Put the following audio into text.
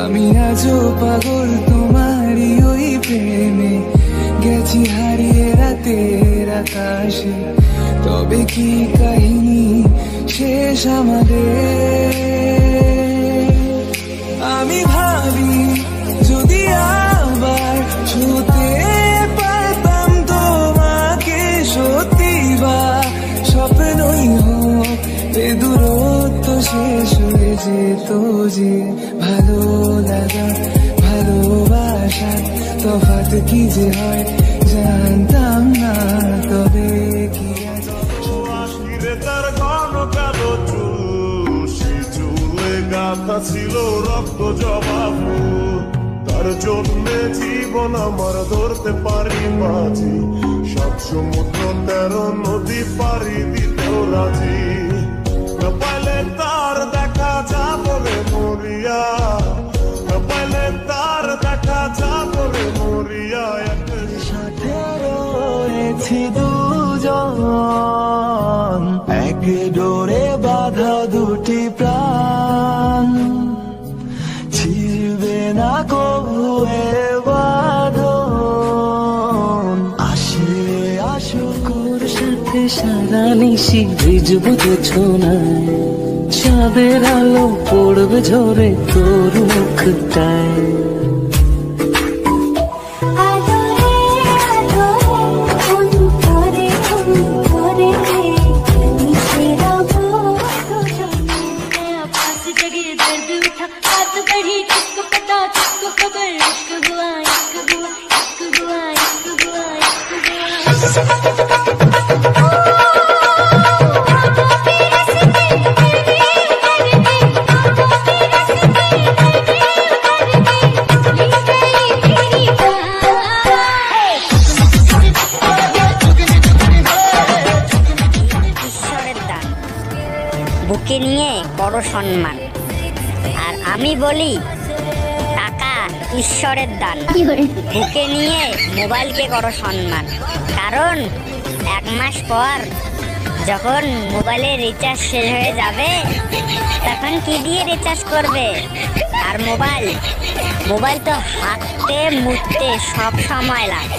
আমি আজও পাগল তোমারই ওই প্রেমে, গেছি হারিয়ে রাতের আকাশে। তবে কি কাহিনী শেষ আমাদের? আমি ভাবি যদি আবার ছুতে পারতাম তোমাকে, সত্যি বা স্বপ্নই হোক এ দূরত্ব শেষ হয়ে যেত যে। ভালো লাগা ভালোবাসা তফাৎ কি যে হয় জানতাম না, তবে কি তার ঘন কালো চুল, সে চুলে গাথা ছিল রক্ত জবা ফুল। তার জন্যে জীবন আমার ধরতে পারি বাজি, সব সমুদ্র 13 নদী পারি দিতেও রাজি। না পাইলে তার দেখা যাবলে মরিয়া, না পাইলে তার দেখা যাবলে মরিয়া। সাথে রয়েছি দুজন, এক ডোরে বাঁধা দুটি প্রাণ, ছিড়বে না কবু এ বাঁধন। আসে আসুক ওর সাথে সারা নিশি ভিজবো ছোনায়, চাঁদের আলো পড়বে ঝরে তোর মুখটায়। বুকে নিয়ে করো সম্মান, আর আমি বলি টাকা ঈশ্বরের দান। বুকে নিয়ে মোবাইলকে করো সম্মান, কারণ 1 মাস পর যখন মোবাইলের রিচার্জ শেষ হয়ে যাবে তখন কি দিয়ে রিচার্জ করবে? আর মোবাইল তো হাতে মুঠতে সব সময় লাগে।